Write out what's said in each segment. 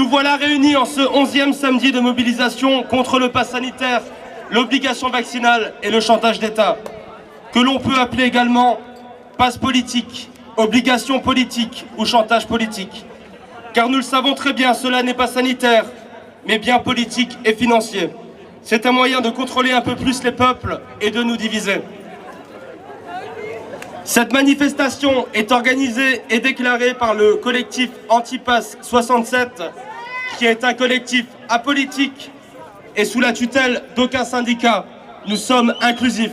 voilà réunis en ce 11e samedi de mobilisation contre le pass sanitaire, l'obligation vaccinale et le chantage d'État, que l'on peut appeler également passe politique, obligation politique ou chantage politique. Car nous le savons très bien, cela n'est pas sanitaire, mais bien politique et financier. C'est un moyen de contrôler un peu plus les peuples et de nous diviser. Cette manifestation est organisée et déclarée par le collectif Antipass 67, qui est un collectif apolitique et sous la tutelle d'aucun syndicat. Nous sommes inclusifs.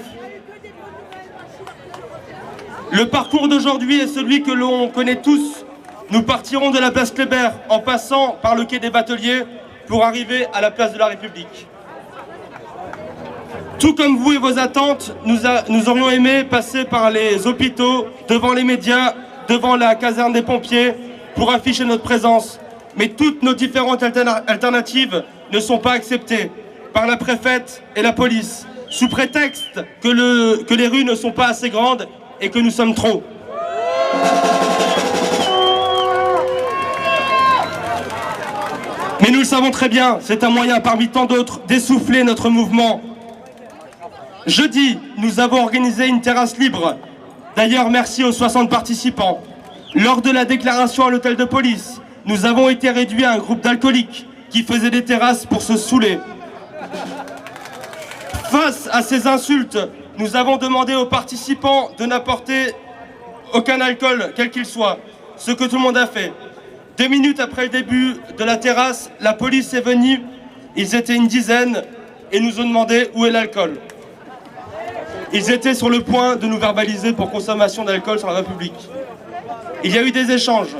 Le parcours d'aujourd'hui est celui que l'on connaît tous. Nous partirons de la place Kléber en passant par le quai des Bateliers pour arriver à la place de la République. Tout comme vous et vos attentes, nous aurions aimé passer par les hôpitaux, devant les médias, devant la caserne des pompiers, pour afficher notre présence. Mais toutes nos différentes alternatives ne sont pas acceptées par la préfète et la police, sous prétexte que les rues ne sont pas assez grandes et que nous sommes trop. Mais nous le savons très bien, c'est un moyen parmi tant d'autres d'essouffler notre mouvement. Jeudi, nous avons organisé une terrasse libre. D'ailleurs, merci aux 60 participants. Lors de la déclaration à l'hôtel de police, nous avons été réduits à un groupe d'alcooliques qui faisaient des terrasses pour se saouler. Face à ces insultes, nous avons demandé aux participants de n'apporter aucun alcool, quel qu'il soit, ce que tout le monde a fait. 2 minutes après le début de la terrasse, la police est venue, ils étaient une dizaine et nous ont demandé où est l'alcool. Ils étaient sur le point de nous verbaliser pour consommation d'alcool sur la voie publique. Il y a eu des échanges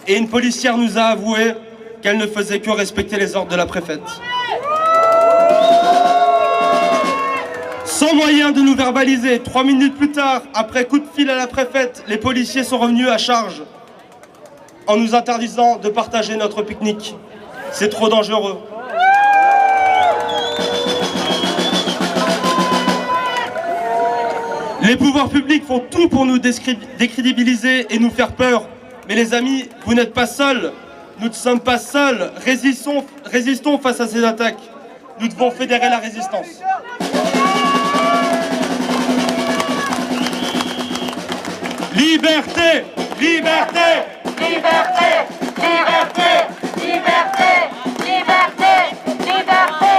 et une policière nous a avoué qu'elle ne faisait que respecter les ordres de la préfète. Sans moyen de nous verbaliser, 3 minutes plus tard, après coup de fil à la préfète, les policiers sont revenus à charge en nous interdisant de partager notre pique-nique. C'est trop dangereux. Les pouvoirs publics font tout pour nous décrédibiliser et nous faire peur. Mais les amis, vous n'êtes pas seuls. Nous ne sommes pas seuls. Résistons face à ces attaques. Nous devons fédérer la résistance. Liberté! Liberté! Liberté! Liberté! Liberté! Liberté! Liberté!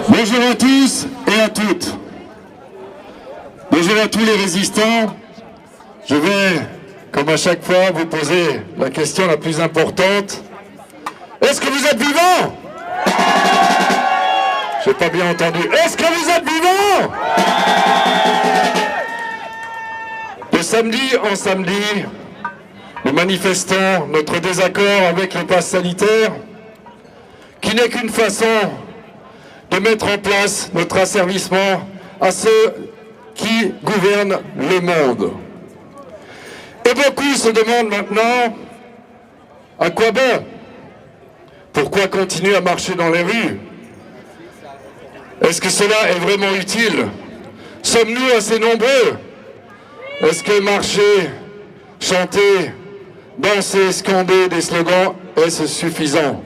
Bonjour à tous et à toutes. Bonjour à tous les résistants. Je vais, comme à chaque fois, vous poser la question la plus importante. Est-ce que vous êtes vivants? J'ai pas bien entendu. Est-ce que vous êtes vivants? De samedi en samedi, nous manifestons notre désaccord avec le pass sanitaire, qui n'est qu'une façon de mettre en place notre asservissement à ceux qui gouvernent le monde. Et beaucoup se demandent maintenant, à quoi bon? Pourquoi continuer à marcher dans les rues? Est-ce que cela est vraiment utile? Sommes-nous assez nombreux? Est-ce que marcher, chanter, danser, scander des slogans, est-ce suffisant?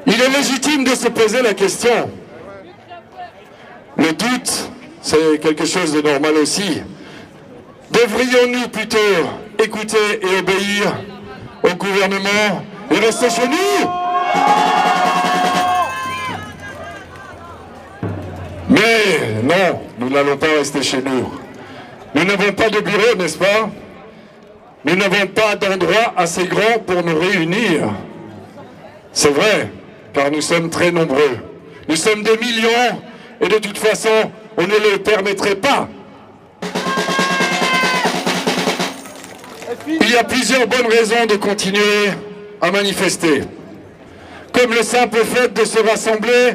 Il est légitime de se poser la question. Le doute, c'est quelque chose de normal aussi. Devrions-nous plutôt écouter et obéir au gouvernement et rester chez nous? Mais non, nous n'allons pas rester chez nous. Nous n'avons pas de bureau, n'est-ce pas? Nous n'avons pas d'endroit assez grand pour nous réunir. C'est vrai, car nous sommes très nombreux. Nous sommes des millions et de toute façon, on ne le permettrait pas. Il y a plusieurs bonnes raisons de continuer à manifester. Comme le simple fait de se rassembler,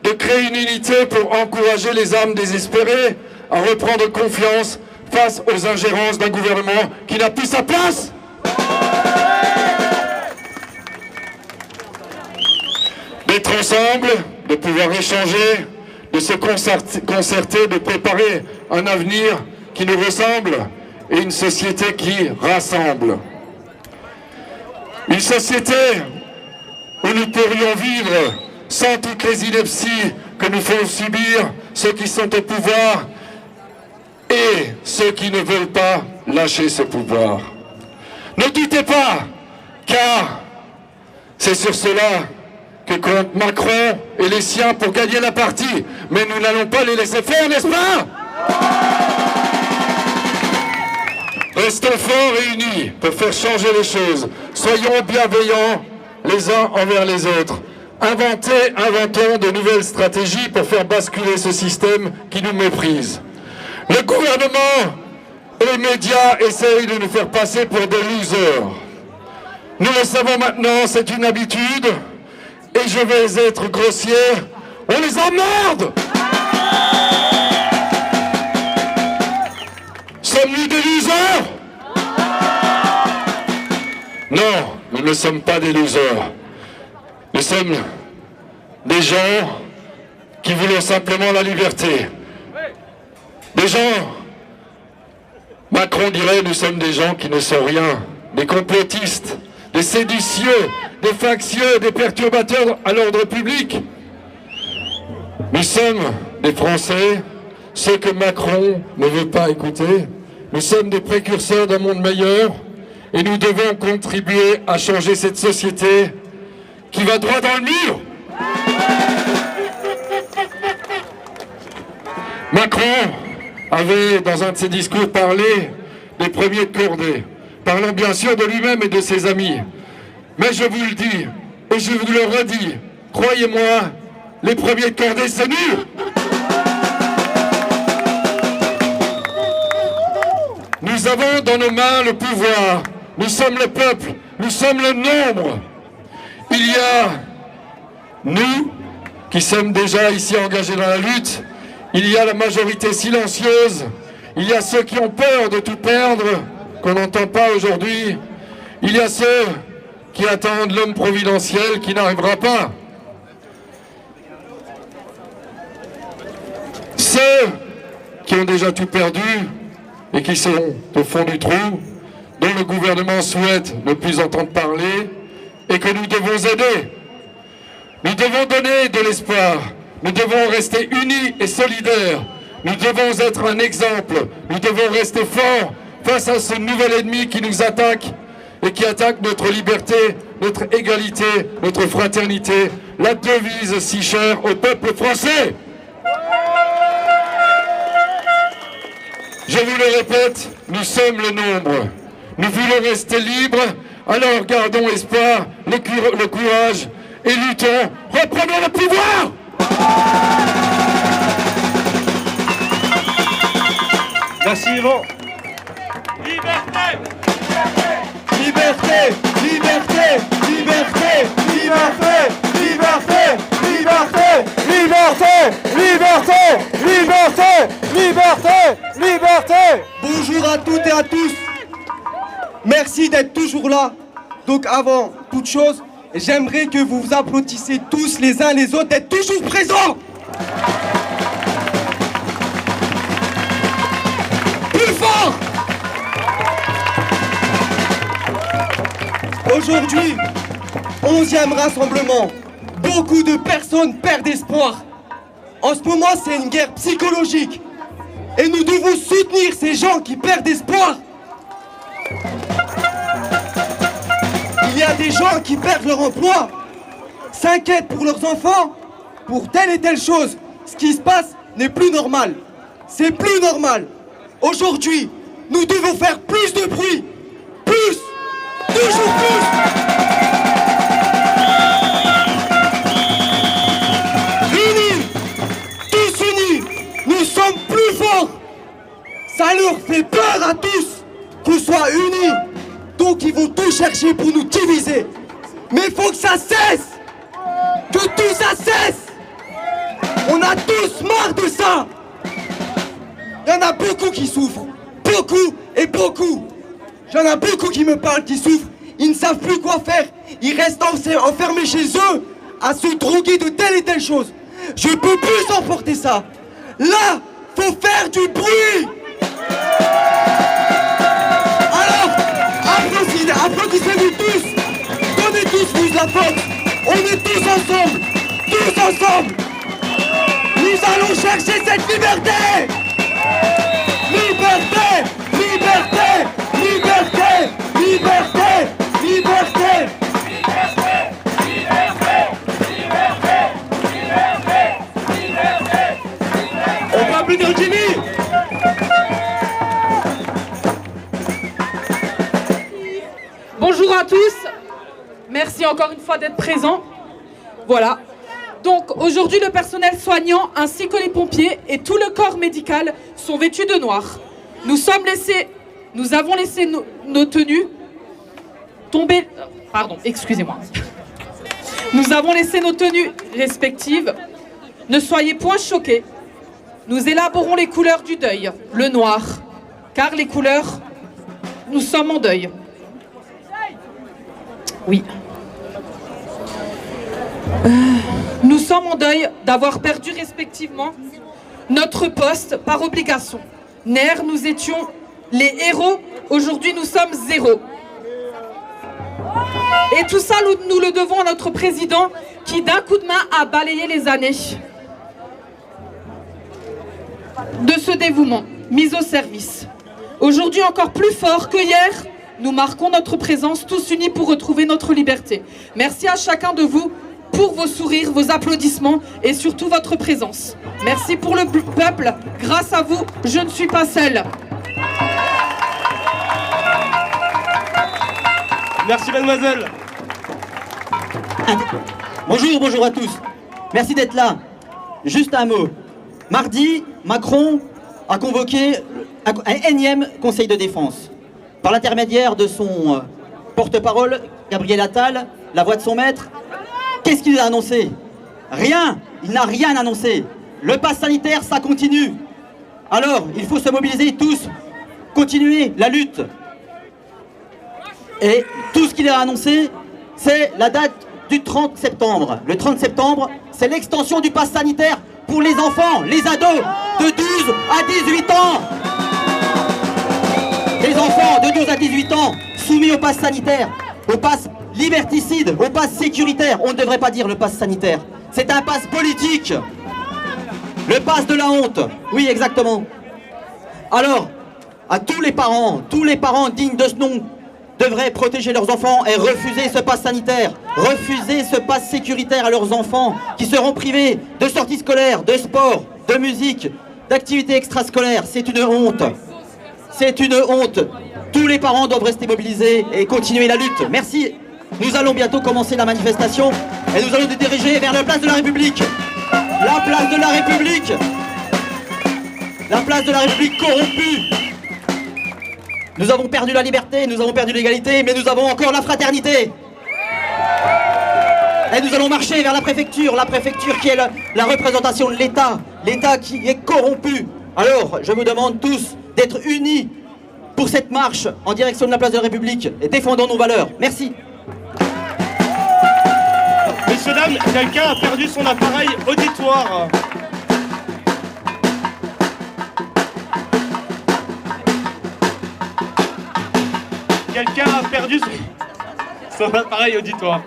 de créer une unité pour encourager les âmes désespérées à reprendre confiance face aux ingérences d'un gouvernement qui n'a plus sa place. d'être ensemble, de pouvoir échanger, de se concerter, de préparer un avenir qui nous ressemble et une société qui rassemble. Une société où nous pourrions vivre sans toutes les inepties que nous font subir ceux qui sont au pouvoir et ceux qui ne veulent pas lâcher ce pouvoir. Ne doutez pas, car c'est sur cela que compte Macron et les siens pour gagner la partie. Mais nous n'allons pas les laisser faire, n'est-ce pas? Restons forts et unis pour faire changer les choses. Soyons bienveillants les uns envers les autres. Inventons de nouvelles stratégies pour faire basculer ce système qui nous méprise. Le gouvernement et les médias essayent de nous faire passer pour des losers. Nous le savons maintenant, c'est une habitude. Et je vais être grossier, on les emmerde! Sommes-nous des losers? Non, nous ne sommes pas des losers. Nous sommes des gens qui voulons simplement la liberté. Des gens, Macron dirait, nous sommes des gens qui ne sont rien, des complotistes, des séditieux, des factieux, des perturbateurs à l'ordre public. Nous sommes des Français, ceux que Macron ne veut pas écouter. Nous sommes des précurseurs d'un monde meilleur et nous devons contribuer à changer cette société qui va droit dans le mur. Macron avait, dans un de ses discours, parlé des premiers de cordée, parlant bien sûr de lui-même et de ses amis. Mais je vous le dis, et je vous le redis, croyez-moi, les premiers de cordée, c'est nul. Nous avons dans nos mains le pouvoir, nous sommes le peuple, nous sommes le nombre. Il y a nous, qui sommes déjà ici engagés dans la lutte, il y a la majorité silencieuse, il y a ceux qui ont peur de tout perdre, qu'on n'entend pas aujourd'hui, il y a ceux qui attendent l'homme providentiel qui n'arrivera pas. Ceux qui ont déjà tout perdu et qui sont au fond du trou, dont le gouvernement souhaite ne plus entendre parler et que nous devons aider. Nous devons donner de l'espoir, nous devons rester unis et solidaires, nous devons être un exemple, nous devons rester forts face à ce nouvel ennemi qui nous attaque et qui attaque notre liberté, notre égalité, notre fraternité, la devise si chère au peuple français. Je vous le répète, nous sommes le nombre. Nous voulons rester libres, alors gardons espoir, le courage et luttons. Reprenons le pouvoir! Merci Yvan. Liberté! Liberté, liberté, liberté, liberté, liberté, liberté, liberté, liberté, liberté, liberté. Bonjour à toutes et à tous. Merci d'être toujours là. Donc avant toute chose, j'aimerais que vous vous applaudissez tous les uns les autres d'être toujours présents. Plus fort. Aujourd'hui, 11e rassemblement. Beaucoup de personnes perdent espoir. En ce moment, c'est une guerre psychologique. Et nous devons soutenir ces gens qui perdent espoir. Il y a des gens qui perdent leur emploi, s'inquiètent pour leurs enfants, pour telle et telle chose. Ce qui se passe n'est plus normal. C'est plus normal. Aujourd'hui, nous devons faire plus de bruit. Plus. Toujours plus. Unis. Tous unis. Nous sommes plus forts. Ça leur fait peur à tous qu'on soit unis. Donc ils vont tout chercher pour nous diviser. Mais il faut que ça cesse. Que tout ça cesse. On a tous marre de ça. Il y en a beaucoup qui souffrent. Beaucoup et beaucoup. Il y en a beaucoup qui me parlent, qui souffrent. Ils ne savent plus quoi faire. Ils restent enfermés chez eux à se droguer de telle et telle chose. Je peux plus supporter ça. Là, faut faire du bruit. Alors, applaudissez-vous tous. Donnez tous la faute. On est tous ensemble. Tous ensemble. Nous allons chercher cette liberté. Liberté, liberté, liberté, liberté, liberté. On peut applaudir Jimmy. Bonjour à tous, merci encore une fois d'être présents. Voilà, donc aujourd'hui le personnel soignant ainsi que les pompiers et tout le corps médical sont vêtus de noir. Nous avons laissé nos tenues tomber... Pardon, excusez-moi. Nous avons laissé nos tenues respectives. Ne soyez point choqués. Nous élaborons les couleurs du deuil, le noir, car les couleurs, nous sommes en deuil. Oui. Nous sommes en deuil d'avoir perdu respectivement notre poste par obligation. Hier, nous étions les héros, aujourd'hui nous sommes zéro. Et tout ça, nous le devons à notre président qui d'un coup de main a balayé les années de ce dévouement, mis au service. Aujourd'hui encore plus fort que hier, nous marquons notre présence tous unis pour retrouver notre liberté. Merci à chacun de vous pour vos sourires, vos applaudissements et surtout votre présence. Merci pour le peuple, grâce à vous, je ne suis pas seule. Merci mademoiselle. Bonjour à tous. Merci d'être là. Juste un mot. Mardi, Macron a convoqué un énième conseil de défense. Par l'intermédiaire de son porte-parole, Gabriel Attal, la voix de son maître. Qu'est-ce qu'il a annoncé? Rien. Il n'a rien annoncé. Le pass sanitaire, ça continue. Alors, il faut se mobiliser tous, continuer la lutte. Et tout ce qu'il a annoncé, c'est la date du 30 septembre. Le 30 septembre, c'est l'extension du pass sanitaire pour les enfants, les ados de 12 à 18 ans. Les enfants de 12 à 18 ans soumis au pass sanitaire, au pass liberticide, au pass sécuritaire. On ne devrait pas dire le pass sanitaire. C'est un pass politique. Le pass de la honte. Oui, exactement. Alors, à tous les parents dignes de ce nom, devraient protéger leurs enfants et refuser ce pass sanitaire, refuser ce pass sécuritaire à leurs enfants qui seront privés de sorties scolaires, de sport, de musique, d'activités extrascolaires. C'est une honte. C'est une honte. Tous les parents doivent rester mobilisés et continuer la lutte. Merci. Nous allons bientôt commencer la manifestation et nous allons nous diriger vers la place de la République. La place de la République. La place de la République corrompue. Nous avons perdu la liberté, nous avons perdu l'égalité, mais nous avons encore la fraternité. Et nous allons marcher vers la préfecture qui est la représentation de l'État, l'État qui est corrompu. Alors, je vous demande tous d'être unis pour cette marche en direction de la place de la République et défendons nos valeurs. Merci. Messieurs, dames, quelqu'un a perdu son appareil auditoire. Quelqu'un a perdu son appareil auditoire.